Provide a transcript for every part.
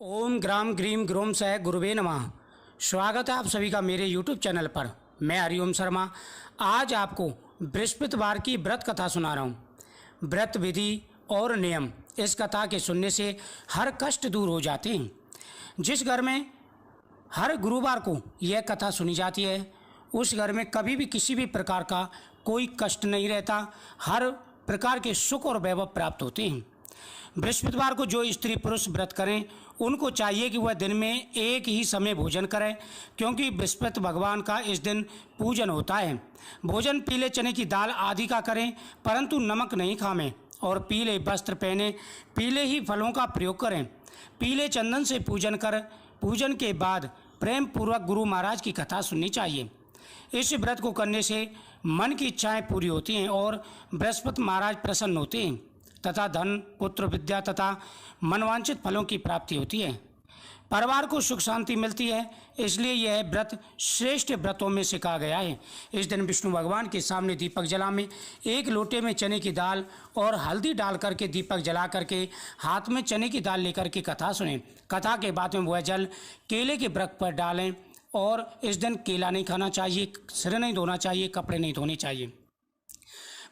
ओम ग्राम grim ग्रोम सह गुरुवे नमः। स्वागत है आप सभी का मेरे यूट्यूब चैनल पर। मैं हरिओम शर्मा आज आपको बृहस्पतिवार की व्रत कथा सुना रहा हूँ। व्रत विधि और नियम, इस कथा के सुनने से हर कष्ट दूर हो जाते हैं। जिस घर में हर गुरुवार को यह कथा सुनी जाती है उस घर में कभी भी किसी भी प्रकार का कोई कष्ट नहीं रहता, हर प्रकार के सुख और वैभव प्राप्त होते हैं। बृहस्पतिवार को जो स्त्री पुरुष व्रत करें उनको चाहिए कि वह दिन में एक ही समय भोजन करें, क्योंकि बृहस्पति भगवान का इस दिन पूजन होता है। भोजन पीले चने की दाल आदि का करें, परंतु नमक नहीं खाएं और पीले वस्त्र पहने, पीले ही फलों का प्रयोग करें। पीले चंदन से पूजन कर पूजन के बाद प्रेम पूर्वक गुरु महाराज की कथा सुननी चाहिए। इस व्रत को करने से मन की इच्छाएं पूरी होती हैं और बृहस्पति महाराज प्रसन्न होते हैं तथा धन, पुत्र, विद्या तथा मनवांछित फलों की प्राप्ति होती है। परिवार को सुख शांति मिलती है, इसलिए यह व्रत श्रेष्ठ व्रतों में से कहा गया है। इस दिन विष्णु भगवान के सामने दीपक जलाएं, एक लोटे में चने की दाल और हल्दी डाल करके दीपक जला करके हाथ में चने की दाल लेकर के कथा सुनें। कथा के बाद में वह जल केले के वृक्ष पर डालें और इस दिन केला नहीं खाना चाहिए, सिर नहीं धोना चाहिए, कपड़े नहीं धोने चाहिए।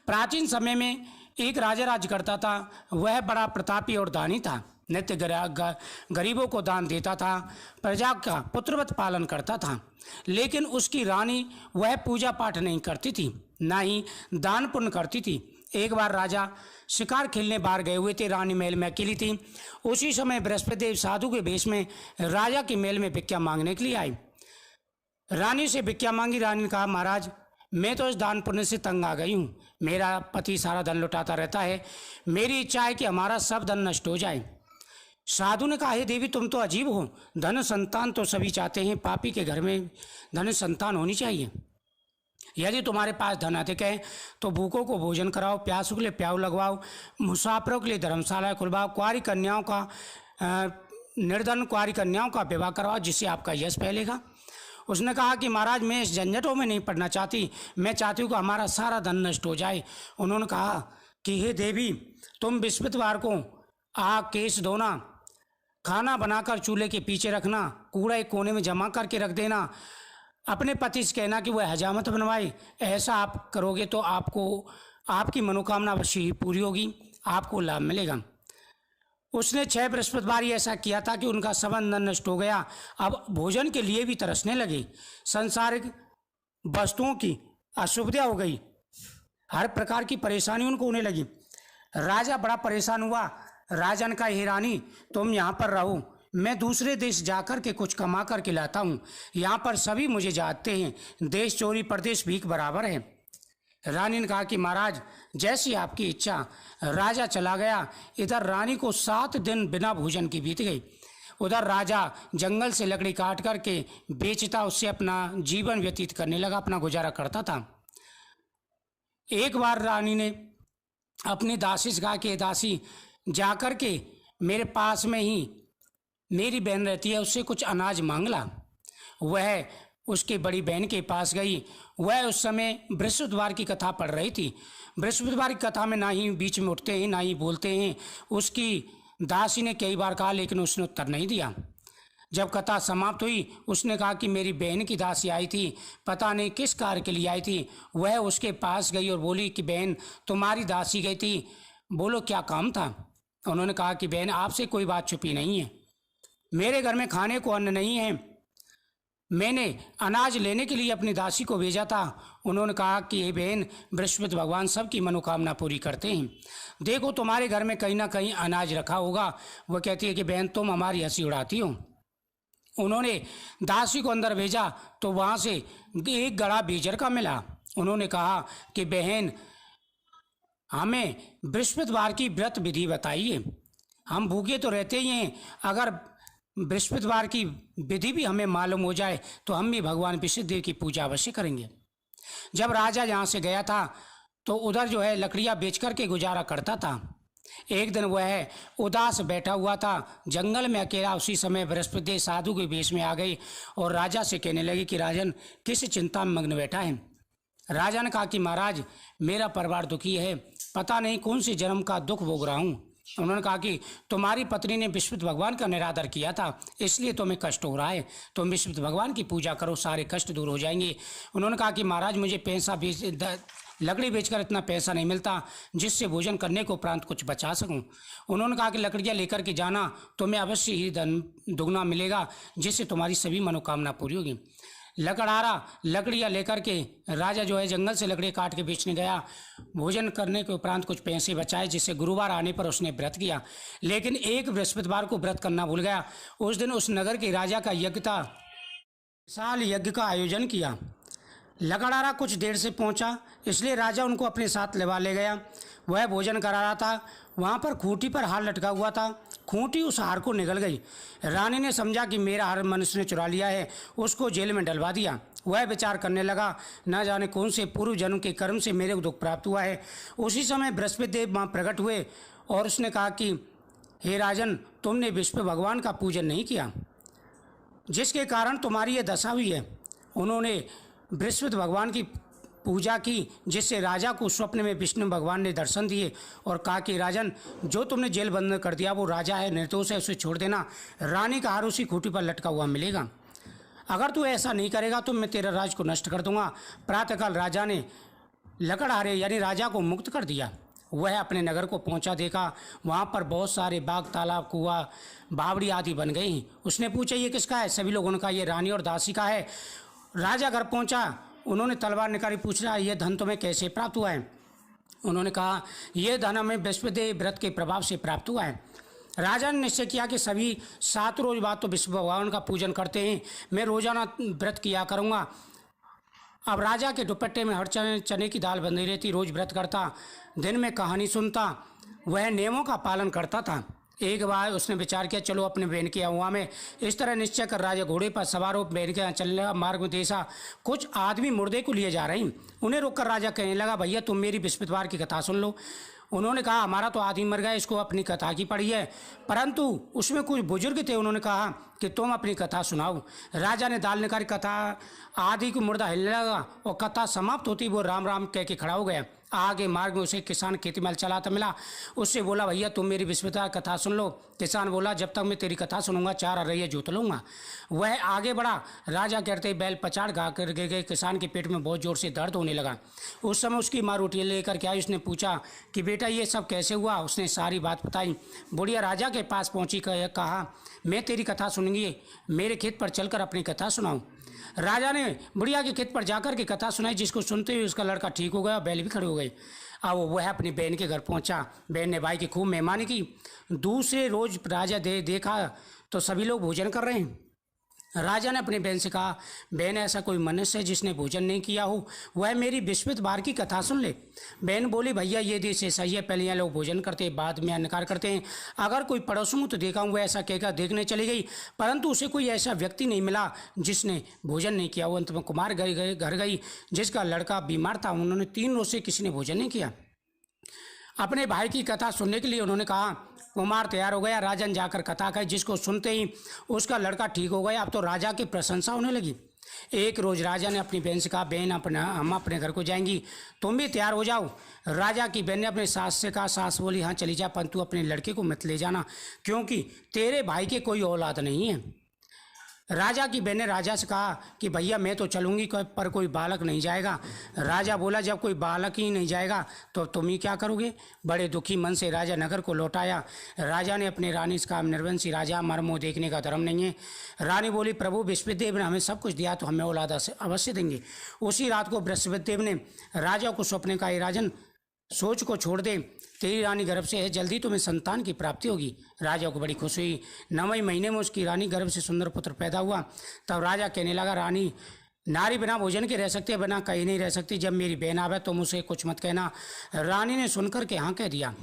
प्राचीन समय में एक राजा राज करता था। वह बड़ा प्रतापी और दानी था। नित्य गरीबों को दान देता था, प्रजा का पुत्रवत पालन करता था। लेकिन उसकी रानी वह पूजा पाठ नहीं करती थी, ना ही दान पुण्य करती थी। एक बार राजा शिकार खेलने बाहर गए हुए थे। रानी महल में अकेली थी। उसी समय बृहस्पति देव साधु के वेश में राजा के महल में भिक्षा मांगने के लिए आए। रानी से भिक्षा मांगी। रानी ने कहा, महाराज मैं तो इस दान पुण्य से तंग आ गई हूँ। मेरा पति सारा धन लुटाता रहता है, मेरी इच्छा है कि हमारा सब धन नष्ट हो जाए। साधु ने कहा, हे देवी तुम तो अजीब हो, धन संतान तो सभी चाहते हैं, पापी के घर में धन संतान होनी चाहिए। यदि तुम्हारे पास धन अधिक है तो भूखों को भोजन कराओ, प्यासों के लिए प्याऊ लगवाओ, मुसाफिरों के लिए धर्मशाला खुलवाओ, कुंवारी कन्याओं का निर्धन कुंवारी कन्याओं का विवाह करवाओ, जिससे आपका यश फैलेगा। उसने कहा कि महाराज मैं इस झंझटों में नहीं पड़ना चाहती, मैं चाहती हूँ कि हमारा सारा धन नष्ट हो जाए। उन्होंने कहा कि हे देवी तुम बृहस्पतिवार को आग केस धोना, खाना बनाकर चूल्हे के पीछे रखना, कूड़ा एक कोने में जमा करके रख देना, अपने पति से कहना कि वह हजामत बनवाए। ऐसा आप करोगे तो आपको आपकी मनोकामना अवश्य ही पूरी होगी, आपको लाभ मिलेगा। उसने 6 बृहस्पतिवार ऐसा किया था कि उनका संबंध नष्ट हो गया। अब भोजन के लिए भी तरसने लगे। सांसारिक वस्तुओं की असुविधा हो गई, हर प्रकार की परेशानी उनको होने लगी। राजा बड़ा परेशान हुआ। राजा ने कहा, हे रानी तुम यहाँ पर रहो, मैं दूसरे देश जाकर के कुछ कमा करके लाता हूँ। यहाँ पर सभी मुझे जानते हैं, देश चोरी परदेश भीख बराबर है। रानी ने कहा कि महाराज जैसी आपकी इच्छा। राजा चला गया। इधर रानी को 7 दिन बिना भोजन की बीत गई। उधर राजा जंगल से लकड़ी काट करके बेचता, उससे अपना जीवन व्यतीत करने लगा, अपना गुजारा करता था। एक बार रानी ने अपनी दासी से कहा कि दासी जाकर के मेरे पास में ही मेरी बहन रहती है, उससे कुछ अनाज मांग ला। वह उसके बड़ी बहन के पास गई। वह उस समय बृहस्पतिवार की कथा पढ़ रही थी। बृहस्पतिवार की कथा में ना ही बीच में उठते हैं ना ही बोलते हैं। उसकी दासी ने कई बार कहा लेकिन उसने उत्तर नहीं दिया। जब कथा समाप्त हुई उसने कहा कि मेरी बहन की दासी आई थी, पता नहीं किस कार्य के लिए आई थी। वह उसके पास गई और बोली कि बहन तुम्हारी दासी गई थी, बोलो क्या काम था। उन्होंने कहा कि बहन आपसे कोई बात छुपी नहीं है, मेरे घर में खाने को अन्न नहीं है, मैंने अनाज लेने के लिए अपनी दासी को भेजा था। उन्होंने कहा कि ये बहन बृहस्पति भगवान सबकी मनोकामना पूरी करते हैं, देखो तुम्हारे घर में कहीं ना कहीं अनाज रखा होगा। वह कहती है कि बहन तुम हमारी हंसी उड़ाती हो। उन्होंने दासी को अंदर भेजा तो वहाँ से एक गड़ा बेजर का मिला। उन्होंने कहा कि बहन हमें बृहस्पतिवार की व्रत विधि बताइए, हम भूखे तो रहते ही हैं, अगर बृहस्पतिवार की विधि भी हमें मालूम हो जाए तो हम भी भगवान विष्णुदेव की पूजा अवश्य करेंगे। जब राजा यहाँ से गया था तो उधर जो है लकड़ियाँ बेच करके गुजारा करता था। एक दिन वह उदास बैठा हुआ था जंगल में अकेला। उसी समय बृहस्पति साधु के वेश में आ गई और राजा से कहने लगी कि राजन किस चिंता में मग्न बैठा है। राजा ने कहा कि महाराज मेरा परिवार दुखी है, पता नहीं कौन से जन्म का दुख भोग रहा हूँ। उन्होंने कहा कि तुम्हारी पत्नी ने विश्वत भगवान का निरादर किया था, इसलिए तुम्हें कष्ट हो रहा है, तुम विश्वत भगवान की पूजा करो, सारे कष्ट दूर हो जाएंगे। उन्होंने कहा कि महाराज मुझे पैसा लकड़ी बेचकर इतना पैसा नहीं मिलता जिससे भोजन करने को उपरांत कुछ बचा सकूं। उन्होंने कहा कि लकड़ियाँ लेकर के जाना, तुम्हें अवश्य ही धन दुगना मिलेगा जिससे तुम्हारी सभी मनोकामना पूरी होगी। लकड़हारा लकड़ियाँ लेकर के राजा जो है जंगल से लकड़ी काट के बेचने गया। भोजन करने के उपरांत कुछ पैसे बचाए, जिससे गुरुवार आने पर उसने व्रत किया, लेकिन एक बृहस्पतिवार को व्रत करना भूल गया। उस दिन उस नगर के राजा का यज्ञ था, विशाल यज्ञ का आयोजन किया। लकड़हारा कुछ देर से पहुंचा, इसलिए राजा उनको अपने साथ ले गया। वह भोजन करा रहा था, वहाँ पर खूंटी पर हार लटका हुआ था। खूंटी उस हार को निगल गई। रानी ने समझा कि मेरा हार मनुष्य ने चुरा लिया है, उसको जेल में डलवा दिया। वह विचार करने लगा, न जाने कौन से पूर्व जन्म के कर्म से मेरे को दुख प्राप्त हुआ है। उसी समय बृहस्पति देव वहाँ प्रकट हुए और उसने कहा कि हे राजन, तुमने विष्णु भगवान का पूजन नहीं किया, जिसके कारण तुम्हारी ये दशा हुई है। उन्होंने बृहस्पति भगवान की पूजा की, जिससे राजा को स्वप्न में विष्णु भगवान ने दर्शन दिए और कहा कि राजन, जो तुमने जेल बंद कर दिया वो राजा है, निर्दोष है, उसे छोड़ देना। रानी का हार उसी खूंटी पर लटका हुआ मिलेगा। अगर तू ऐसा नहीं करेगा तो मैं तेरा राज को नष्ट कर दूंगा। प्रातःकाल राजा ने लकड़हारे यानी राजा को मुक्त कर दिया। वह अपने नगर को पहुंचा, देखा वहाँ पर बहुत सारे बाग, तालाब, कुआं, बावड़ी आदि बन गई। उसने पूछा ये किसका है? सभी लोगों ने कहा ये रानी और दासी का है। राजा घर पहुंचा, उन्होंने तलवार निकाली, पूछ रहा यह धन तुम्हें कैसे प्राप्त हुआ है? उन्होंने कहा यह धन हमें बृहस्पति व्रत के प्रभाव से प्राप्त हुआ है। राजा ने निश्चय किया कि सभी 7 रोज बाद तो विष्णु भगवान का पूजन करते हैं, मैं रोजाना व्रत किया करूँगा। अब राजा के दुपट्टे में हर चने की दाल बंधी रहती, रोज व्रत करता, दिन में कहानी सुनता, वह नियमों का पालन करता था। एक बार उसने विचार किया चलो अपने बहन के अगुआ में। इस तरह निश्चय कर राजा घोड़े पर सवार हो बहन के यहाँ चलने लगा। मार्ग में देखा कुछ आदमी मुर्दे को लिए जा रहे हैं। उन्हें रोककर राजा कहने लगा भैया तुम मेरी बृहस्पतिवार की कथा सुन लो। उन्होंने कहा हमारा तो आदमी मर गया, इसको अपनी कथा की पड़ी है। परंतु उसमें कुछ बुजुर्ग थे, उन्होंने कहा कि तुम अपनी कथा सुनाओ। राजा ने दाल निकाली, कथा आदि को मुर्दा हिलने लगा और कथा समाप्त होती वो राम राम कह के खड़ा हो गया। आगे मार्ग में उसे किसान खेती में चलाता मिला। उससे बोला भैया तुम मेरी बृहस्पतिवार कथा सुन लो। किसान बोला जब तक मैं तेरी कथा सुनूंगा 4 अरैया जोत लूंगा। वह आगे बढ़ा। राजा कहते बैल पचाड़ गा कर गए। किसान के पेट में बहुत जोर से दर्द होने लगा। उस समय उसकी माँ रोटी लेकर के आई। उसने पूछा कि बेटा ये सब कैसे हुआ? उसने सारी बात बताई। बुढ़िया राजा के पास पहुंची, कहा मैं तेरी कथा सुनूंगी, मेरे खेत पर चलकर अपनी कथा सुनाऊं। राजा ने बुढ़िया के खेत पर जाकर के कथा सुनाई, जिसको सुनते हुए उसका लड़का ठीक हो गया, बैल भी खड़े हो गए। अब वह अपनी बहन के घर पहुंचा। बहन ने भाई की खूब मेहमानी की। दूसरे रोज राजा देखा तो सभी लोग भोजन कर रहे हैं। राजा ने अपनी बहन से कहा बहन ऐसा कोई मनुष्य है जिसने भोजन नहीं किया हो, वह मेरी बृहस्पतिवार की कथा सुन ले। बहन बोली भैया ये देश ऐसा ही है, पहले यहाँ लोग भोजन करते हैं बाद में अन्नकार करते हैं। अगर कोई पड़ोसूँ तो देखा हूँ वह ऐसा कहकर देखने चली गई, परंतु उसे कोई ऐसा व्यक्ति नहीं मिला जिसने भोजन नहीं किया हो। अंत में कुमार घर गई जिसका लड़का बीमार था। उन्होंने 3 रोज से किसी ने भोजन नहीं किया। अपने भाई की कथा सुनने के लिए उन्होंने कहा। कुमार तैयार हो गया। राजन जाकर कथा कही, जिसको सुनते ही उसका लड़का ठीक हो गया। अब तो राजा की प्रशंसा होने लगी। एक रोज राजा ने अपनी बहन से कहा बहन हम अपने घर को जाएंगी, तुम भी तैयार हो जाओ। राजा की बहन ने अपने सास से कहा। सास बोली हाँ चली जा, परंतु अपने लड़के को मत ले जाना क्योंकि तेरे भाई के कोई औलाद नहीं है। राजा की बहन ने राजा से कहा कि भैया मैं तो चलूंगी पर कोई बालक नहीं जाएगा। राजा बोला जब कोई बालक ही नहीं जाएगा तो तुम ही क्या करोगे? बड़े दुखी मन से राजा नगर को लौट आया। राजा ने अपनी रानी से कहा निर्वंशी राजा मरमो देखने का धर्म नहीं है। रानी बोली प्रभु बृहस्पति देव ने हमें सब कुछ दिया तो हमें औलाद अवश्य देंगे। उसी रात को बृहस्पति देव ने राजा को स्वप्न का राजन सोच को छोड़ दे, तेरी रानी गर्भ से है, जल्दी तुम्हें संतान की प्राप्ति होगी। राजा को बड़ी खुशी हुई। 9वें महीने में उसकी रानी गर्भ से सुंदर पुत्र पैदा हुआ। तब राजा कहने लगा रानी नारी बिना भोजन के रह सकती है, बिना कहीं नहीं रह सकती। जब मेरी बहन आवे तो मुझे कुछ मत कहना। रानी ने सुनकर के हाँ कह दिया।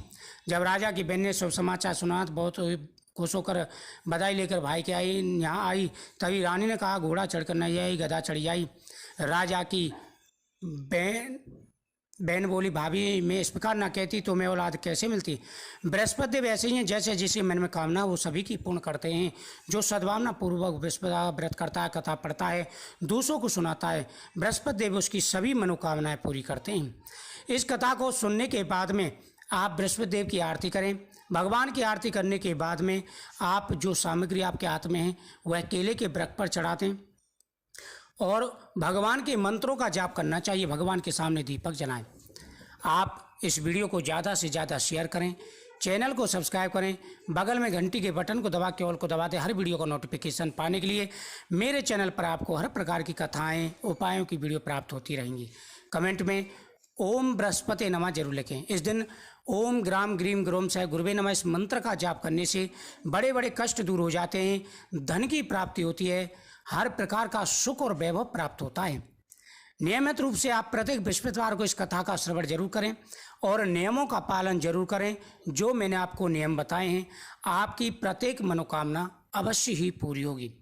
जब राजा की बहन ने सब समाचार सुना तो बहुत खुश होकर बधाई लेकर भाई के यहाँ आई। तभी रानी ने कहा घोड़ा चढ़कर नहीं आई, गधा चढ़ी आई। राजा की बहन बोली भाभी मैं इस प्रकार ना कहती तो मैं औलाद कैसे मिलती? बृहस्पति देव ऐसे ही हैं जैसे जिसके मन में कामना वो सभी की पूर्ण करते हैं। जो सद्भावना पूर्वक बृहस्पति व्रत करता है, कथा पढ़ता है, दूसरों को सुनाता है, बृहस्पति देव उसकी सभी मनोकामनाएं पूरी करते हैं। इस कथा को सुनने के बाद में आप बृहस्पति देव की आरती करें। भगवान की आरती करने के बाद में आप जो सामग्री आपके हाथ में है वह केले के वृक्ष पर चढ़ा दें और भगवान के मंत्रों का जाप करना चाहिए। भगवान के सामने दीपक जलाएं। आप इस वीडियो को ज़्यादा से ज़्यादा शेयर करें, चैनल को सब्सक्राइब करें, बगल में घंटी के बटन को दबा के ऑल को दबा दें। हर वीडियो का नोटिफिकेशन पाने के लिए मेरे चैनल पर आपको हर प्रकार की कथाएं, उपायों की वीडियो प्राप्त होती रहेंगी। कमेंट में ओम बृहस्पति नमः जरूर लिखें। इस दिन ओम ग्राम ग्रीम ग्रोम सह गुरुवे नमः इस मंत्र का जाप करने से बड़े बड़े कष्ट दूर हो जाते हैं, धन की प्राप्ति होती है, हर प्रकार का सुख और वैभव प्राप्त होता है। नियमित रूप से आप प्रत्येक बृहस्पतिवार को इस कथा का श्रवण जरूर करें और नियमों का पालन जरूर करें। जो मैंने आपको नियम बताए हैं, आपकी प्रत्येक मनोकामना अवश्य ही पूरी होगी।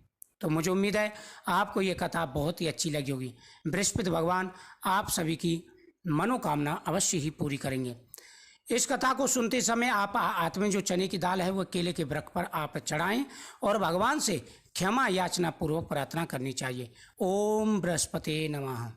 तो मुझे उम्मीद है आपको ये कथा बहुत ही अच्छी लगी होगी। बृहस्पति भगवान आप सभी की मनोकामना अवश्य ही पूरी करेंगे। इस कथा को सुनते समय आप हाथ में जो चने की दाल है वह केले के वृक्ष पर आप चढ़ाएं और भगवान से क्षमा याचना पूर्वक प्रार्थना करनी चाहिए। ओम बृहस्पति नमः।